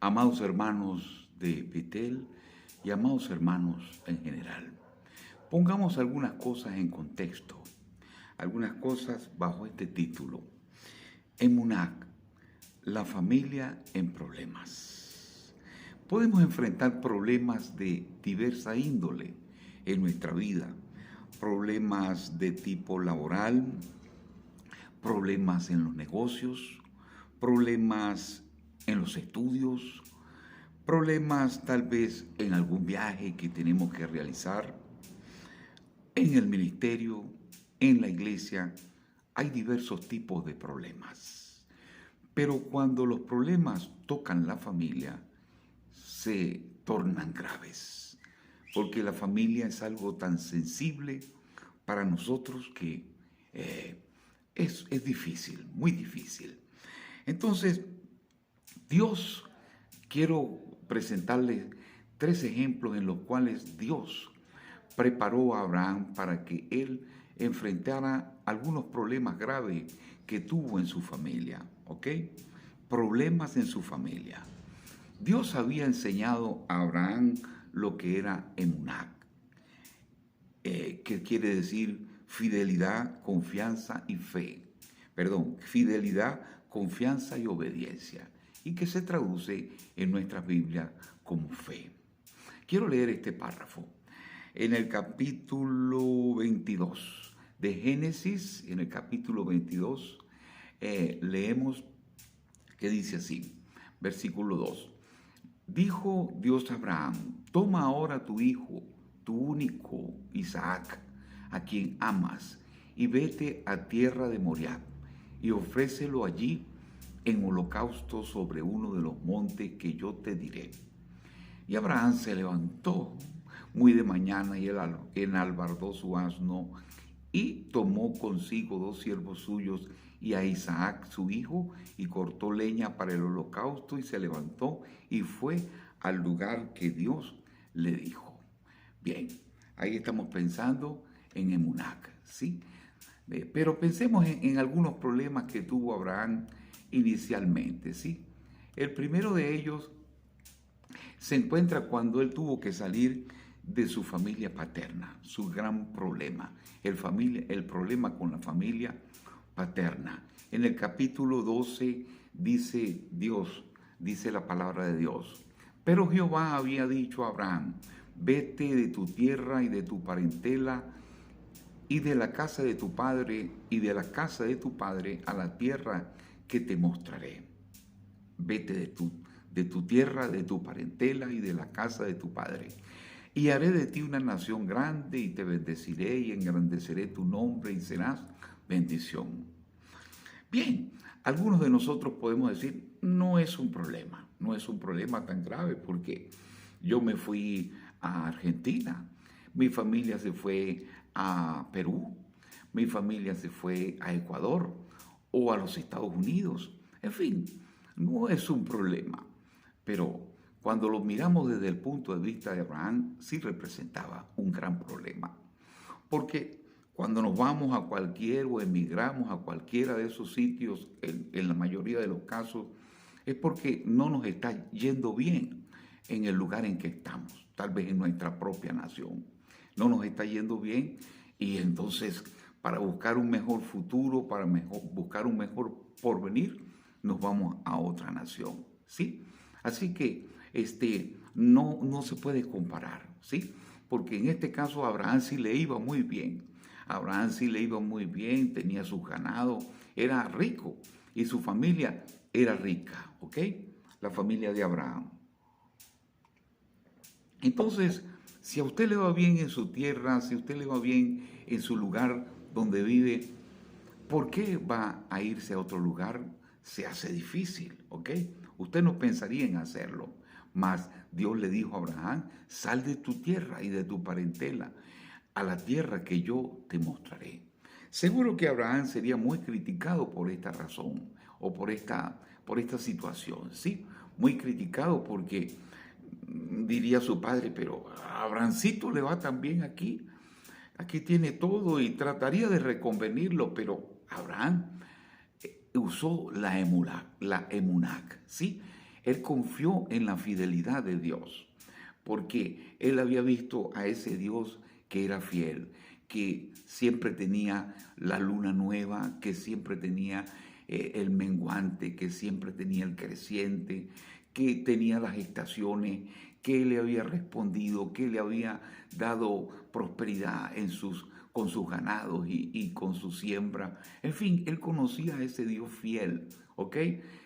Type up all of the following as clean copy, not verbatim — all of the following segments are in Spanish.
Amados hermanos de Betel y amados hermanos en general, pongamos algunas cosas en contexto, algunas cosas bajo este título. Emunac, la familia en problemas. Podemos enfrentar problemas de diversa índole en nuestra vida, problemas de tipo laboral, problemas en los negocios, problemas en los estudios, problemas tal vez en algún viaje que tenemos que realizar, en el ministerio, en la iglesia. Hay diversos tipos de problemas. Pero cuando los problemas tocan la familia, se tornan graves. Porque la familia es algo tan sensible para nosotros que es difícil, muy difícil. Entonces, Dios, quiero presentarles 3 ejemplos en los cuales Dios preparó a Abraham para que él enfrentara algunos problemas graves que tuvo en su familia, ¿ok? Problemas en su familia. Dios había enseñado a Abraham lo que era emunac, que quiere decir fidelidad, confianza y fe. Perdón, fidelidad, confianza y obediencia, y que se traduce en nuestras Biblias como fe. Quiero leer este párrafo. En el capítulo 22 de Génesis, en el capítulo 22, leemos que dice así, versículo 2. Dijo Dios a Abraham, toma ahora tu hijo, tu único Isaac, a quien amas, y vete a tierra de Moriah, y ofrécelo allí en holocausto sobre uno de los montes que yo te diré. Y Abraham se levantó muy de mañana y él enalbardó su asno y tomó consigo 2 siervos suyos y a Isaac su hijo y cortó leña para el holocausto y se levantó y fue al lugar que Dios le dijo. Bien, ahí estamos pensando en Emunac, ¿sí? Pero pensemos en algunos problemas que tuvo Abraham inicialmente, ¿sí? El primero de ellos se encuentra cuando él tuvo que salir de su familia paterna, su gran problema, el problema con la familia paterna. En el capítulo 12 dice Dios, dice la palabra de Dios, pero Jehová había dicho a Abraham, vete de tu tierra y de tu parentela y de la casa de tu padre y de la casa de tu padre a la tierra que te mostraré. Vete de tu tierra, de tu parentela y de la casa de tu padre. Y haré de ti una nación grande y te bendeciré y engrandeceré tu nombre y serás bendición. Bien, algunos de nosotros podemos decir, no es un problema tan grave porque yo me fui a Argentina, mi familia se fue a Perú, mi familia se fue a Ecuador o a los Estados Unidos. En fin, no es un problema, pero cuando lo miramos desde el punto de vista de Abraham, sí representaba un gran problema. Porque cuando nos vamos a cualquier o emigramos a cualquiera de esos sitios, en la mayoría de los casos, es porque no nos está yendo bien en el lugar en que estamos, tal vez en nuestra propia nación. No nos está yendo bien y entonces para buscar un mejor futuro, buscar un mejor porvenir, nos vamos a otra nación, ¿sí? Así que no se puede comparar, ¿sí? Porque en este caso a Abraham sí le iba muy bien. A Abraham sí le iba muy bien, tenía su ganado, era rico y su familia era rica, ¿ok? La familia de Abraham. Entonces, si a usted le va bien en su tierra, si a usted le va bien en su lugar donde vive, ¿por qué va a irse a otro lugar? Se hace difícil, ¿ok? Usted no pensaría en hacerlo, mas Dios le dijo a Abraham, sal de tu tierra y de tu parentela a la tierra que yo te mostraré. Seguro que Abraham sería muy criticado por esta razón o por esta situación, ¿sí? Muy criticado porque diría su padre, pero a Abrahamcito le va tan bien aquí, aquí tiene todo y trataría de reconvenirlo, pero Abraham usó la emunac, ¿sí? Él confió en la fidelidad de Dios, porque él había visto a ese Dios que era fiel, que siempre tenía la luna nueva, que siempre tenía el menguante, que siempre tenía el creciente, que tenía las estaciones, que le había respondido, que le había dado prosperidad con sus ganados y con su siembra. En fin, él conocía a ese Dios fiel, ¿ok?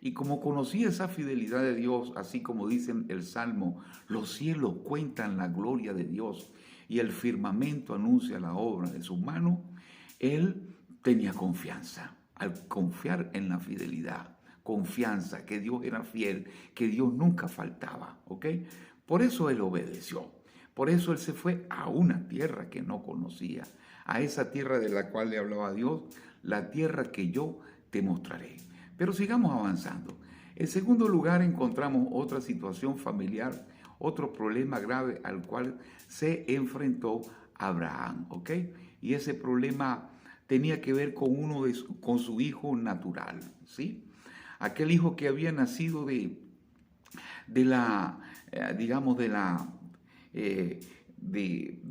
Y como conocía esa fidelidad de Dios, así como dice el Salmo, los cielos cuentan la gloria de Dios y el firmamento anuncia la obra de sus manos, él tenía confianza. Al confiar en la fidelidad, confianza que Dios era fiel, que Dios nunca faltaba, ¿ok? Por eso él obedeció. Por eso él se fue a una tierra que no conocía, a esa tierra de la cual le hablaba Dios, la tierra que yo te mostraré. Pero sigamos avanzando. En segundo lugar encontramos otra situación familiar, otro problema grave al cual se enfrentó Abraham, ¿ok? Y ese problema tenía que ver con su hijo natural, ¿sí? Aquel hijo que había nacido de la, digamos, de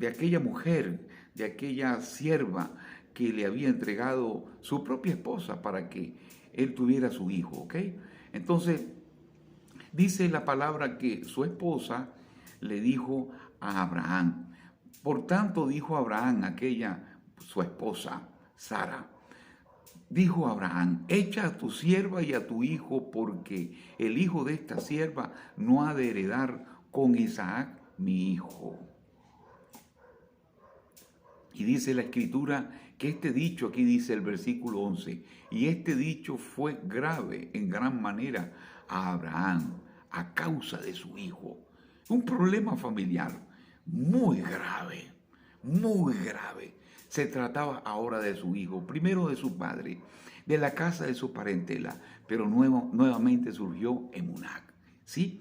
aquella mujer, de aquella sierva que le había entregado su propia esposa para que él tuviera su hijo, ¿ok? Entonces, dice la palabra que su esposa le dijo a Abraham, por tanto dijo Abraham, su esposa, Sara, dijo Abraham, echa a tu sierva y a tu hijo, porque el hijo de esta sierva no ha de heredar con Isaac mi hijo. Y dice la escritura que este dicho, aquí dice el versículo 11, y este dicho fue grave en gran manera a Abraham a causa de su hijo. Un problema familiar muy grave, muy grave. Se trataba ahora de su hijo, primero de su padre, de la casa de su parentela, pero nuevamente surgió Emunac, ¿sí?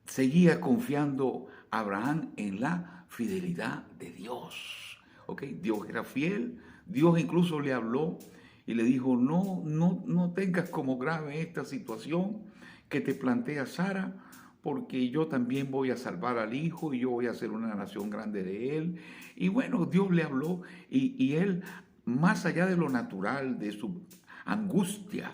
Seguía confiando Abraham en la fidelidad de Dios, ¿ok? Dios era fiel, Dios incluso le habló y le dijo, no tengas como grave esta situación que te plantea Sara, porque yo también voy a salvar al hijo y yo voy a hacer una nación grande de él. Y bueno, Dios le habló y él, más allá de lo natural, de su angustia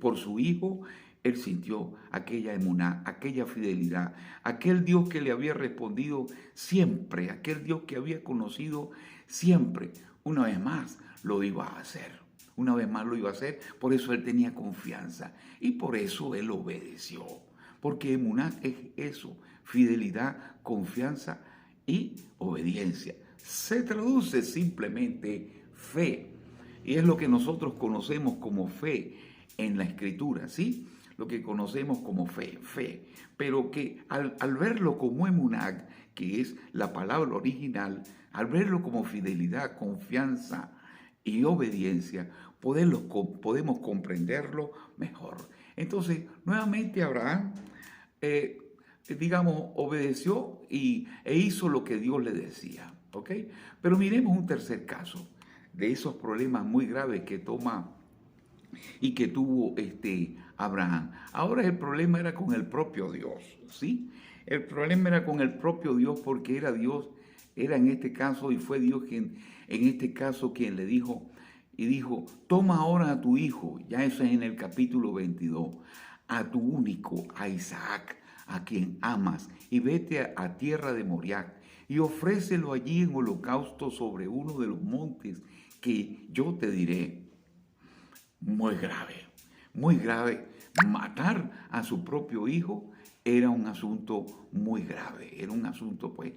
por su hijo, él sintió aquella emuná, aquella fidelidad, aquel Dios que le había respondido siempre, aquel Dios que había conocido siempre. Una vez más lo iba a hacer. Una vez más lo iba a hacer, por eso él tenía confianza y por eso él obedeció. Porque emuná es eso, fidelidad, confianza y obediencia. Se traduce simplemente fe. Y es lo que nosotros conocemos como fe en la Escritura, ¿sí? Lo que conocemos como fe. Pero que al verlo como emuná, que es la palabra original, al verlo como fidelidad, confianza y obediencia, podemos comprenderlo mejor. Entonces, nuevamente Abraham, obedeció e hizo lo que Dios le decía, ¿ok? Pero miremos un tercer caso de esos problemas muy graves que toma y que tuvo Abraham. Ahora el problema era con el propio Dios, ¿sí? El problema era con el propio Dios porque era Dios, era en este caso, y fue Dios quien, en este caso, quien le dijo, y dijo, toma ahora a tu hijo, ya eso es en el capítulo 22, a tu único, a Isaac, a quien amas, y vete a tierra de Moriah, y ofrécelo allí en holocausto sobre uno de los montes que yo te diré. Muy grave, muy grave. Matar a su propio hijo era un asunto muy grave, era un asunto pues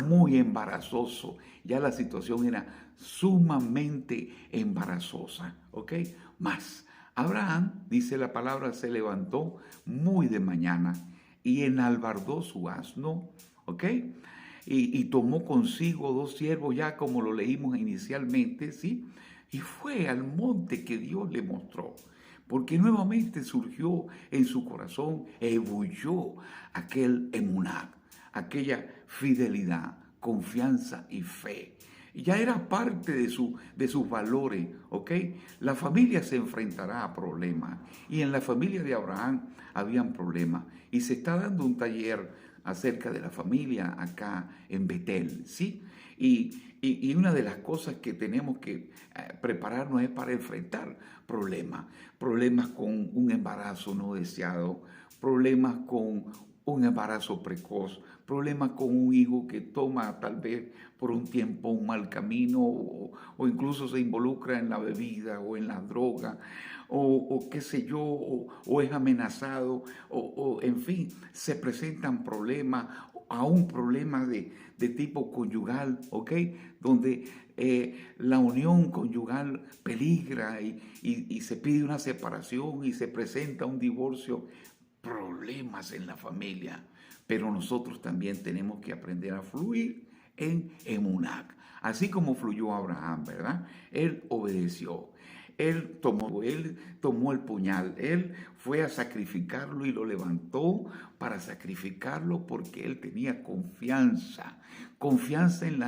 muy embarazoso. Ya la situación era sumamente embarazosa, ¿ok? Más, Abraham, dice la palabra, se levantó muy de mañana y enalbardó su asno, ¿ok? Y tomó consigo 2 siervos, ya como lo leímos inicialmente, ¿sí? Y fue al monte que Dios le mostró, porque nuevamente surgió en su corazón, ebulló aquel emuná, aquella fidelidad, confianza y fe. Ya era parte de sus valores, ¿ok? La familia se enfrentará a problemas y en la familia de Abraham habían problemas y se está dando un taller acerca de la familia acá en Betel, ¿sí? Y una de las cosas que tenemos que prepararnos es para enfrentar problemas, problemas con un embarazo no deseado, problemas con un embarazo precoz, problemas con un hijo que toma tal vez por un tiempo un mal camino o incluso se involucra en la bebida o en la droga o qué sé yo, o es amenazado o en fin, se presentan problemas, aún problemas de tipo conyugal, ¿ok? Donde la unión conyugal peligra y se pide una separación y se presenta un divorcio, problemas en la familia. Pero nosotros también tenemos que aprender a fluir en Emunac. Así como fluyó Abraham, ¿verdad? Él obedeció. Él tomó el puñal, él fue a sacrificarlo y lo levantó para sacrificarlo porque él tenía confianza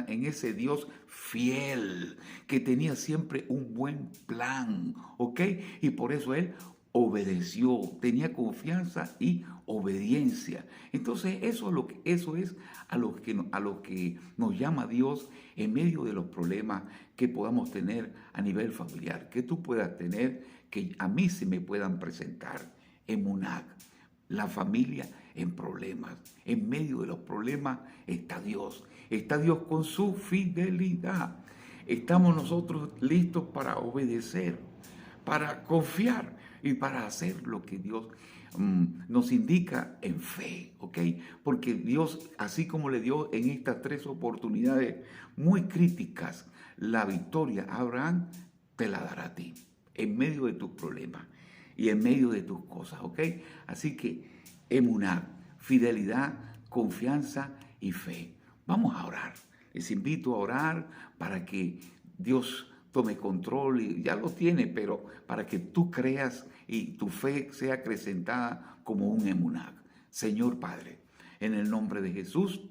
en ese Dios fiel, que tenía siempre un buen plan, ¿ok? Y por eso él obedeció, tenía confianza y obediencia. Entonces eso es a lo que nos llama Dios en medio de los problemas que podamos tener a nivel familiar, que tú puedas tener, que a mí se me puedan presentar en Munac. La familia en problemas. En medio de los problemas está Dios. Está Dios con su fidelidad. Estamos nosotros listos para obedecer, para confiar y para hacer lo que Dios nos indica en fe, ¿ok? Porque Dios, así como le dio en estas tres oportunidades muy críticas la victoria a Abraham, te la dará a ti, en medio de tus problemas y en medio de tus cosas, ¿ok? Así que emuná, fidelidad, confianza y fe. Vamos a orar. Les invito a orar para que Dios tome control, y ya lo tiene, pero para que tú creas y tu fe sea acrecentada como un emuná. Señor Padre, en el nombre de Jesús,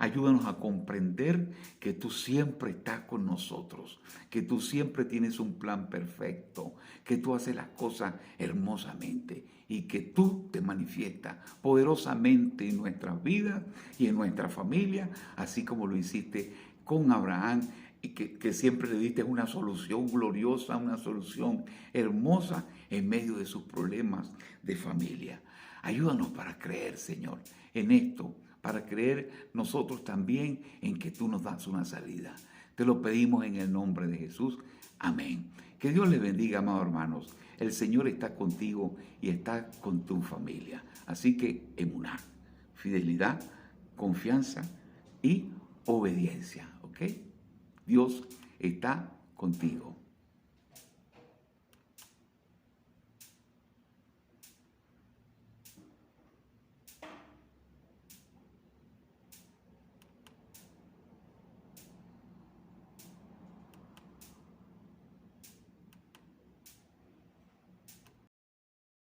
ayúdanos a comprender que tú siempre estás con nosotros, que tú siempre tienes un plan perfecto, que tú haces las cosas hermosamente y que tú te manifiestas poderosamente en nuestras vidas y en nuestra familia, así como lo hiciste con Abraham y que siempre le diste una solución gloriosa, una solución hermosa en medio de sus problemas de familia. Ayúdanos para creer, Señor, en esto, para creer nosotros también en que tú nos das una salida. Te lo pedimos en el nombre de Jesús. Amén. Que Dios les bendiga, amados hermanos. El Señor está contigo y está con tu familia. Así que emuná, fidelidad, confianza y obediencia. ¿Ok? Dios está contigo.